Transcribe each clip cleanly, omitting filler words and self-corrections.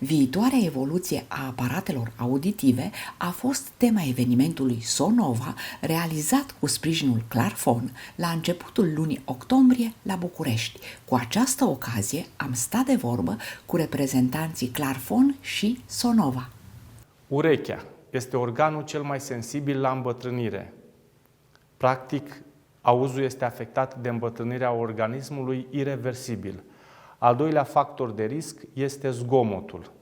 Viitoarea evoluție a aparatelor auditive a fost tema evenimentului Sonova, realizat cu sprijinul Clarfon la începutul lunii octombrie la București. Cu această ocazie am stat de vorbă cu reprezentanții Clarfon și Sonova. Urechea este organul cel mai sensibil la îmbătrânire. Practic, auzul este afectat de îmbătrânirea organismului ireversibil. Al doilea factor de risc este zgomotul.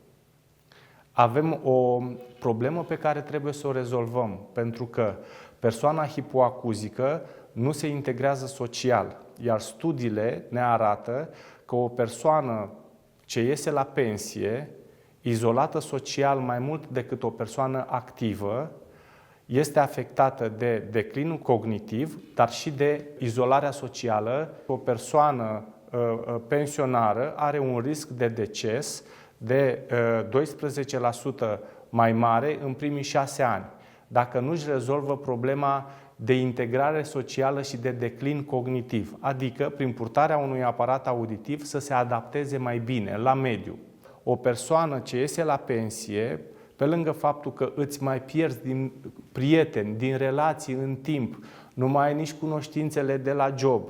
Avem o problemă pe care trebuie să o rezolvăm, pentru că persoana hipoacuzică nu se integrează social, iar studiile ne arată că o persoană ce iese la pensie, izolată social mai mult decât o persoană activă, este afectată de declinul cognitiv, dar și de izolarea socială. O persoană pensionară are un risc de deces de 12% mai mare în primii 6 ani, dacă nu își rezolvă problema de integrare socială și de declin cognitiv, adică prin purtarea unui aparat auditiv să se adapteze mai bine la mediu. O persoană ce iese la pensie, pe lângă faptul că îți mai pierzi din prieteni, din relații în timp, nu mai ai nici cunoștințele de la job,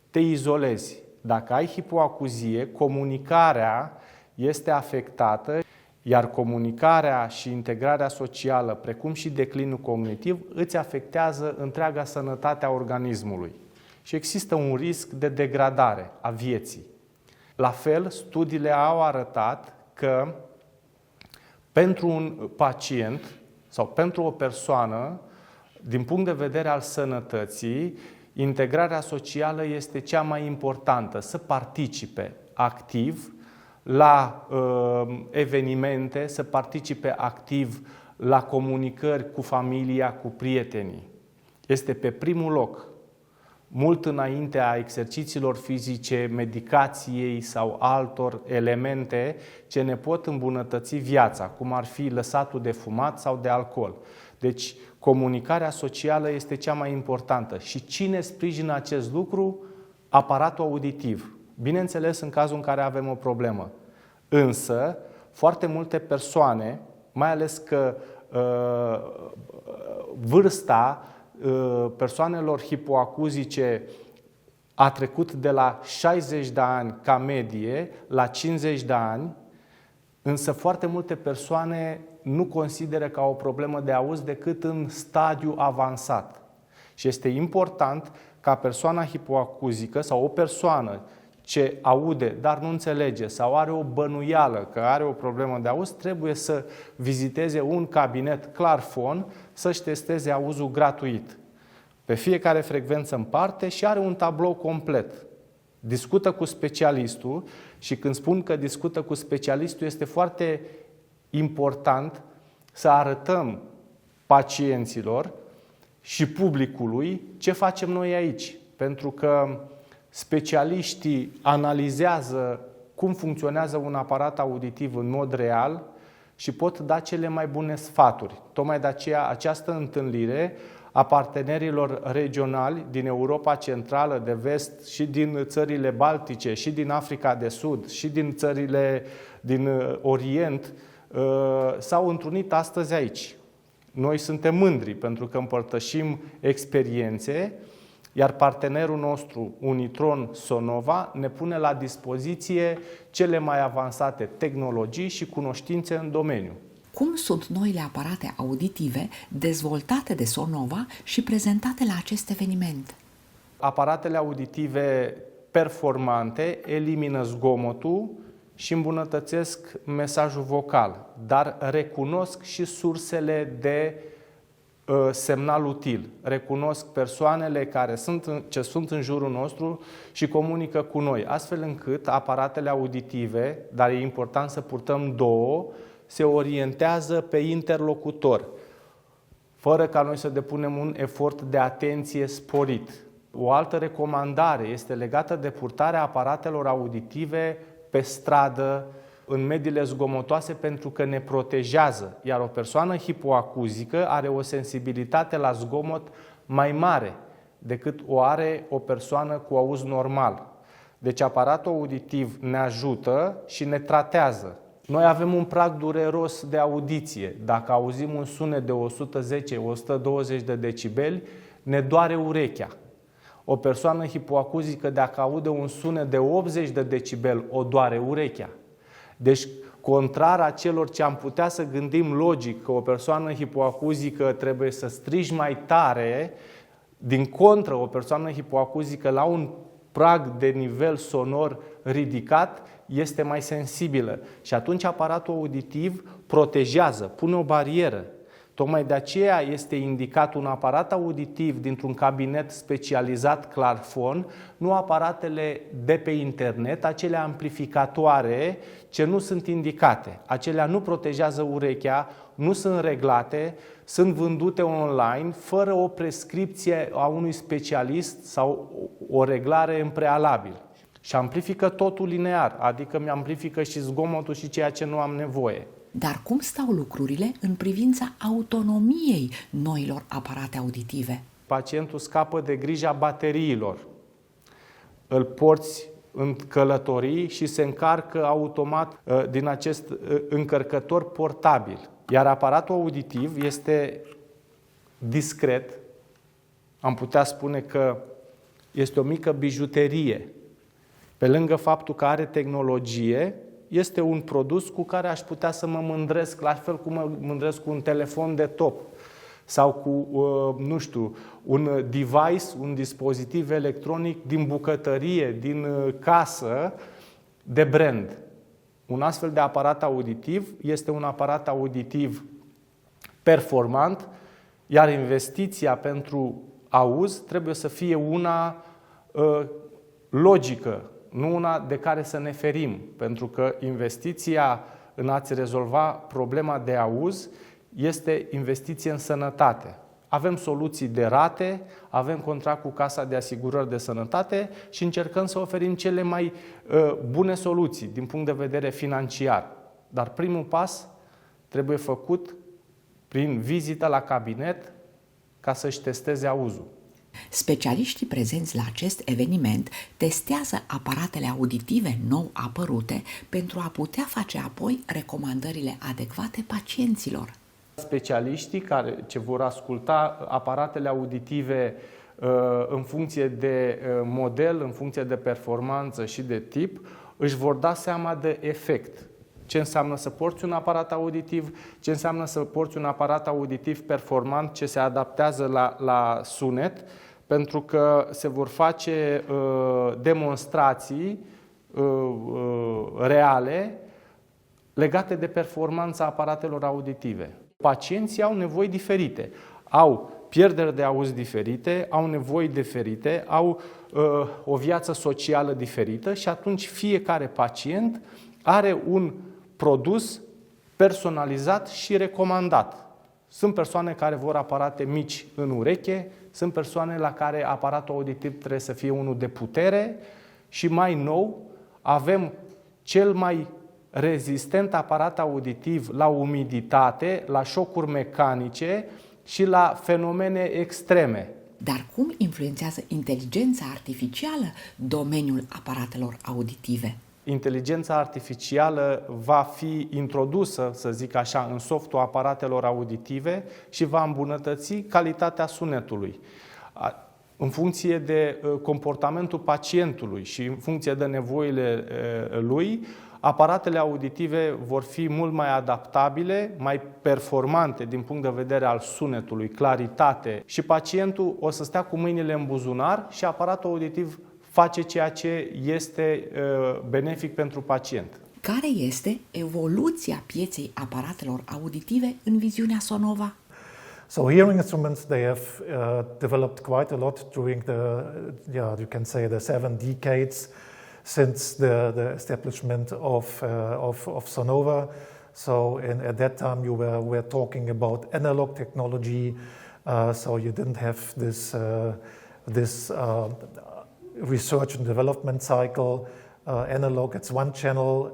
te izolezi. Dacă ai hipoacuzie, comunicarea este afectată, iar comunicarea și integrarea socială, precum și declinul cognitiv, îți afectează întreaga sănătate a organismului. Și există un risc de degradare a vieții. La fel, studiile au arătat că pentru un pacient sau pentru o persoană, din punct de vedere al sănătății, integrarea socială este cea mai importantă, să participe activ la evenimente, să participe activ la comunicări cu familia, cu prietenii. Este pe primul loc, mult înaintea exercițiilor fizice, medicației sau altor elemente ce ne pot îmbunătăți viața, cum ar fi lăsatul de fumat sau de alcool. Deci, comunicarea socială este cea mai importantă. Și cine sprijină acest lucru? Aparatul auditiv. Bineînțeles, în cazul în care avem o problemă. Însă, foarte multe persoane, mai ales că vârsta persoanelor hipoacuzice a trecut de la 60 de ani ca medie la 50 de ani, însă foarte multe persoane nu consideră ca o problemă de auz decât în stadiu avansat. Și este important ca persoana hipoacuzică sau o persoană ce aude, dar nu înțelege sau are o bănuială că are o problemă de auz, trebuie să viziteze un cabinet Clarfon să-și testeze auzul gratuit. Pe fiecare frecvență în parte și are un tablou complet. Discută cu specialistul și când spun că discută cu specialistul, este foarte important să arătăm pacienților și publicului ce facem noi aici. Pentru că specialiștii analizează cum funcționează un aparat auditiv în mod real și pot da cele mai bune sfaturi. Tocmai de aceea această întâlnire a partenerilor regionali din Europa Centrală, de Vest și din țările Baltice și din Africa de Sud și din țările din Orient s-au întrunit astăzi aici. Noi suntem mândri pentru că împărtășim experiențe, iar partenerul nostru, Unitron Sonova, ne pune la dispoziție cele mai avansate tehnologii și cunoștințe în domeniu. Cum sunt noile aparate auditive dezvoltate de Sonova și prezentate la acest eveniment? Aparatele auditive performante elimină zgomotul și îmbunătățesc mesajul vocal, dar recunosc și sursele de semnal util. Recunosc persoanele ce sunt în jurul nostru și comunică cu noi, astfel încât aparatele auditive, dar e important să purtăm două, se orientează pe interlocutor, fără ca noi să depunem un efort de atenție sporit. O altă recomandare este legată de purtarea aparatelor auditive pe stradă, în mediile zgomotoase, pentru că ne protejează, iar o persoană hipoacuzică are o sensibilitate la zgomot mai mare decât o are o persoană cu auz normal. Deci aparatul auditiv ne ajută și ne tratează. Noi avem un prag dureros de audiție. Dacă auzim un sunet de 110-120 de decibeli, ne doare urechea. O persoană hipoacuzică, dacă aude un sunet de 80 de decibeli, o doare urechea. Deci, contrar a celor ce am putea să gândim logic că o persoană hipoacuzică trebuie să strigi mai tare, din contră, o persoană hipoacuzică la un prag de nivel sonor ridicat este mai sensibilă. Și atunci aparatul auditiv protejează, pune o barieră. Tocmai de aceea este indicat un aparat auditiv dintr-un cabinet specializat Clarfon, nu aparatele de pe internet, acele amplificatoare ce nu sunt indicate. Acelea nu protejează urechea, nu sunt reglate, sunt vândute online fără o prescripție a unui specialist sau o reglare în prealabil. Și amplifică totul linear, adică mi amplifică și zgomotul și ceea ce nu am nevoie. Dar cum stau lucrurile în privința autonomiei noilor aparate auditive? Pacientul scapă de grija bateriilor. Îl porți în călătorii și se încarcă automat din acest încărcător portabil. Iar aparatul auditiv este discret. Am putea spune că este o mică bijuterie. Pe lângă faptul că are tehnologie, este un produs cu care aș putea să mă mândresc, la fel cum mă mândresc cu un telefon de top sau cu, nu știu, un device, un dispozitiv electronic din bucătărie, din casă, de brand. Un astfel de aparat auditiv este un aparat auditiv performant, iar investiția pentru auz trebuie să fie una logică, nu una de care să ne ferim, pentru că investiția în a-ți rezolva problema de auz este investiție în sănătate. Avem soluții de rate, avem contract cu Casa de Asigurări de Sănătate și încercăm să oferim cele mai bune soluții din punct de vedere financiar. Dar primul pas trebuie făcut prin vizită la cabinet ca să-și testeze auzul. Specialiștii prezenți la acest eveniment testează aparatele auditive nou apărute pentru a putea face apoi recomandările adecvate pacienților. Specialiștii ce vor asculta aparatele auditive în funcție de model, în funcție de performanță și de tip, își vor da seama de efect. Ce înseamnă să porți un aparat auditiv, ce înseamnă să porți un aparat auditiv performant, ce se adaptează la sunet, pentru că se vor face demonstrații reale legate de performanța aparatelor auditive. Pacienții au nevoi diferite, au pierderi de auz diferite, au nevoi diferite, au o viață socială diferită și atunci fiecare pacient are un produs personalizat și recomandat. Sunt persoane care vor aparate mici în ureche, sunt persoane la care aparatul auditiv trebuie să fie unul de putere și mai nou avem cel mai rezistent aparat auditiv la umiditate, la șocuri mecanice și la fenomene extreme. Dar cum influențează inteligența artificială domeniul aparatelor auditive? Inteligența artificială va fi introdusă, să zic așa, în softul aparatelor auditive și va îmbunătăți calitatea sunetului. În funcție de comportamentul pacientului și în funcție de nevoile lui, aparatele auditive vor fi mult mai adaptabile, mai performante din punct de vedere al sunetului, claritate și pacientul o să stea cu mâinile în buzunar și aparatul auditiv face ceea ce este benefic pentru pacient. Care este evoluția pieței aparatelor auditive în viziunea Sonova? So hearing instruments, they have developed quite a lot during you can say the 7 decades since the establishment of Sonova. So at that time you were talking about analog technology, so you didn't have this research and development cycle. Analog, it's one channel,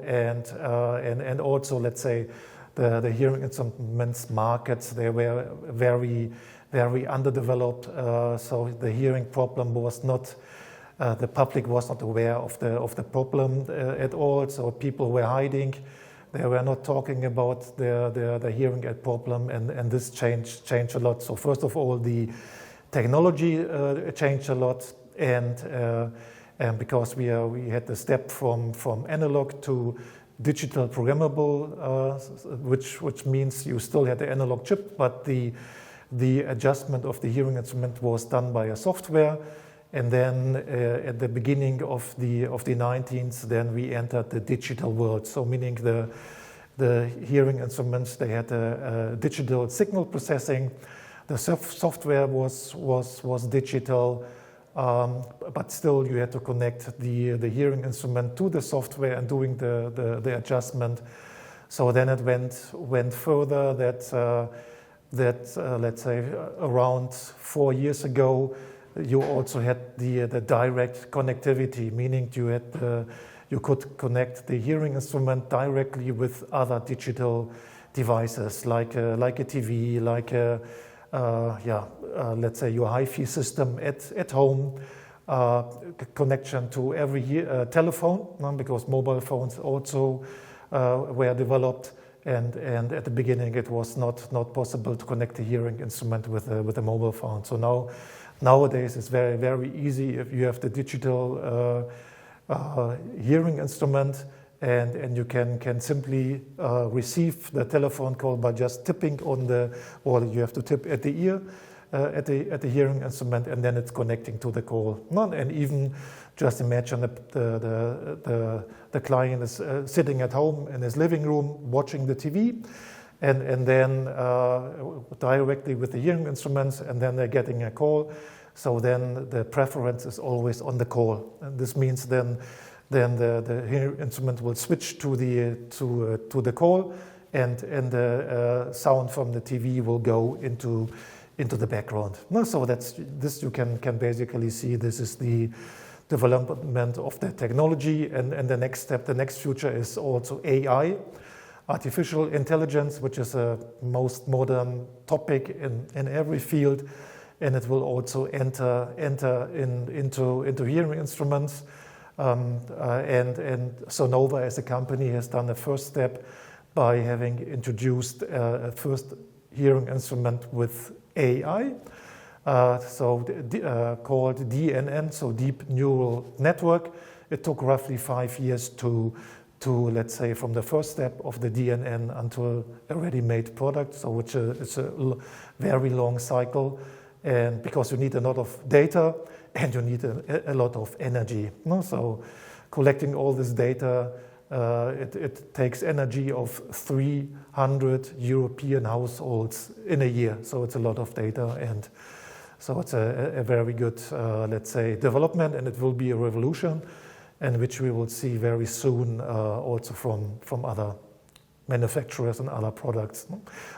and also, let's say, the hearing instruments markets, they were very, very underdeveloped. So the hearing problem was not, the public was not aware of the problem at all. So people were hiding They were not talking about their hearing aid problem, and this changed a lot. So first of all, the technology changed a lot, and because we had the step from analog to digital programmable, which means you still had the analog chip, but the adjustment of the hearing instrument was done by a software. And then at the beginning of the 19th, then we entered the digital world. So meaning the hearing instruments, they had a digital signal processing. The software was digital, but still you had to connect the hearing instrument to the software and doing the adjustment. So then it went further that let's say around 4 years ago, you also had the direct connectivity, meaning you could connect the hearing instrument directly with other digital devices, like a TV, like let's say your hi-fi system at home, connection to every telephone, because mobile phones also were developed. And at the beginning, it was not possible to connect the hearing instrument with a mobile phone. So nowadays, it's very, very easy if you have the digital hearing instrument, and you can simply receive the telephone call by just tipping on or you have to tip at the ear at the hearing instrument, and then it's connecting to the call. And even just imagine the client is sitting at home in his living room watching the TV, and then directly with the hearing instruments, and then they're getting a call. So then the preference is always on the call, and this means then the hearing instrument will switch to the call, and the sound from the TV will go into the background. So this you can basically see. This is the development of the technology, and the next step, the next future is also AI, artificial intelligence, which is a most modern topic in every field, and it will also enter into hearing instruments. And Sonova as a company has done the first step by having introduced a first hearing instrument with AI, called DNN, so Deep Neural Network. It took roughly 5 years to let's say from the first step of the DNN until a ready-made product. So it's a very long cycle, and because you need a lot of data and you need a lot of energy. So collecting all this data, it takes energy of 300 European households in a year. So it's a lot of data, and so it's a very good, let's say, development, and it will be a revolution, and which we will see very soon also from other manufacturers and other products.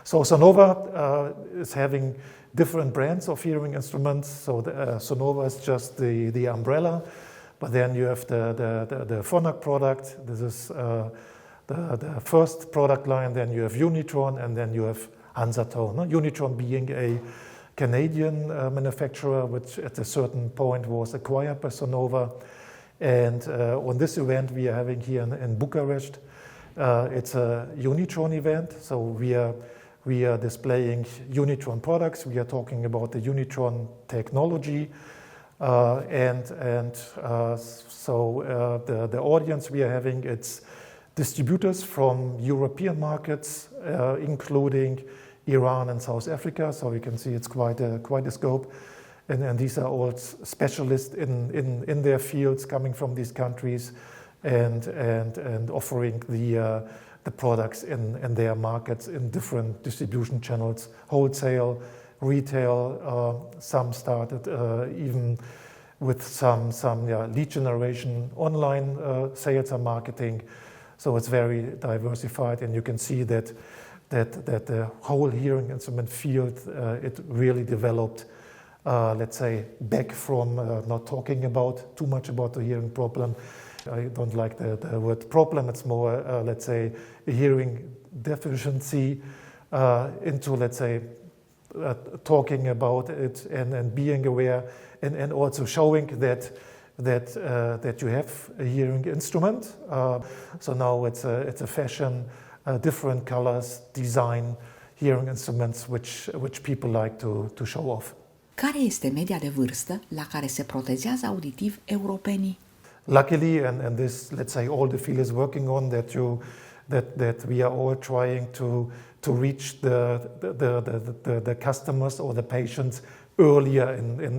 So Sonova is having different brands of hearing instruments. So Sonova is just the umbrella, but then you have the Phonak product. This is the first product line. Then you have Unitron, and then you have Hansatone. Unitron being a Canadian manufacturer, which at a certain point was acquired by Sonova. And on this event we are having here in Bucharest, it's a Unitron event. So we are displaying Unitron products. We are talking about the Unitron technology, so the audience we are having, it's distributors from European markets, including Iran and South Africa. So you can see it's quite a scope, and these are all specialists in their fields, coming from these countries, and offering the products in their markets in different distribution channels, wholesale, retail. Some started even with some lead generation, online sales and marketing. So it's very diversified, and you can see that the whole hearing instrument field, it really developed, let's say, back from not talking too much about the hearing problem. I don't like the word problem. It's more, let's say, a hearing deficiency, into, let's say, talking about it and being aware, and also showing that you have a hearing instrument. So now it's a fashion different colors, design hearing instruments which people like to show off. Care este media de vârstă la care se protezează auditiv europenii? Luckily, and this, let's say, all the field is working on that we are all trying to reach the customers or the patients earlier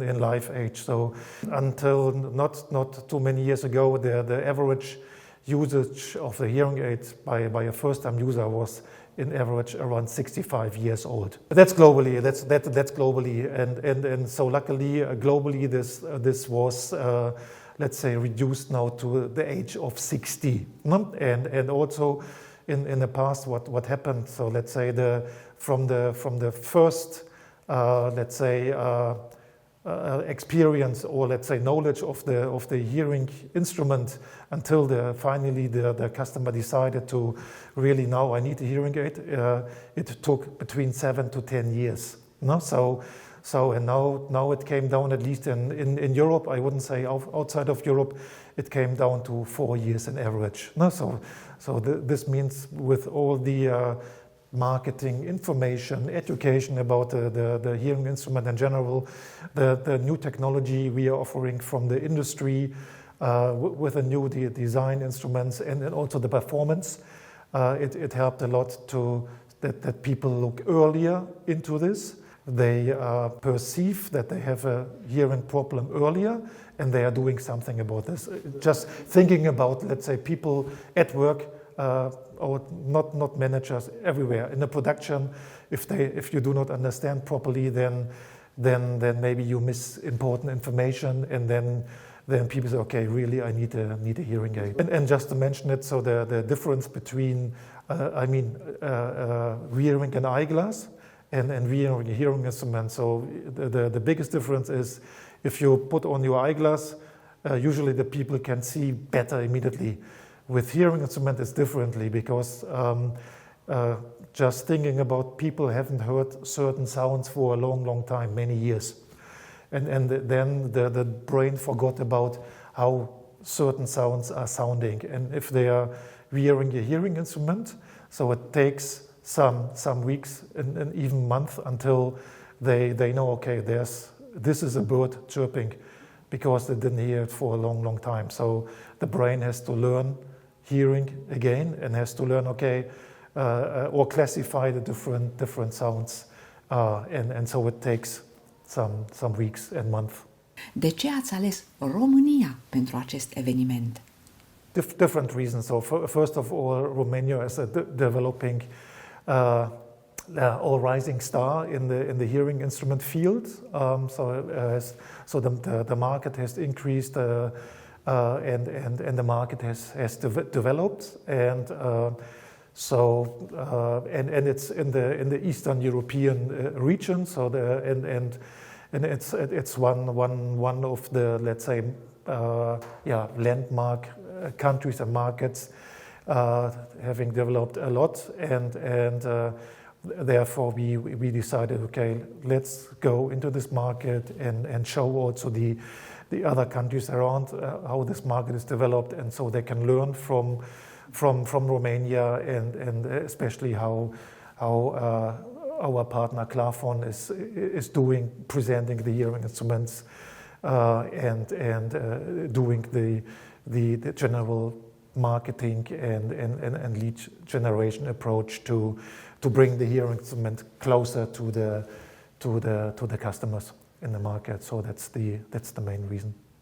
in life age. So until not too many years ago, the average usage of the hearing aid by a first-time user was in average around 65 years old. That's globally. That's globally, and so luckily globally this was let's say reduced now to the age of 60. And also in the past what happened. So let's say from the first let's say experience or let's say knowledge of the hearing instrument until finally the customer decided to really now I need a hearing aid. It took between 7 to 10 years. No, so and now it came down, at least in Europe. I wouldn't say outside of Europe, it came down to 4 years in average. No, so this means with all the marketing, information, education about the hearing instrument in general, the new technology we are offering from the industry with the new design instruments and also the performance, it helped a lot that people look earlier into this. They perceive that they have a hearing problem earlier and they are doing something about this. Just thinking about, let's say, people at work, or not managers, everywhere in the production. If you do not understand properly, then maybe you miss important information, and then people say, okay, really, I need a hearing aid. And just to mention it, so the difference between wearing an eyeglass and wearing a hearing instrument. So the biggest difference is if you put on your eyeglass, usually the people can see better immediately. With hearing instrument, it's differently because just thinking about people haven't heard certain sounds for a long time, many years. And then the brain forgot about how certain sounds are sounding. And if they are wearing a hearing instrument, so it takes some weeks and even months until they know, okay, this is a bird chirping, because they didn't hear it for a long time. So the brain has to learn hearing again and has to learn, okay, or classify the different sounds, and so it takes some weeks and months. De ce ați ales România pentru acest eveniment? Different reasons. So first of all, Romania is a developing or rising star in the hearing instrument field. So the market has increased, and the market has developed, and and it's in the Eastern European region. So and it's one of the, let's say, landmark countries and markets, having developed a lot, and therefore we decided, okay, let's go into this market and show also the other countries around how this market is developed, and so they can learn from Romania, and especially how our partner Clarfon is doing, presenting the hearing instruments, and doing the general marketing and lead generation approach to bring the hearing instrument closer to the customers in the market. So that's the main reason.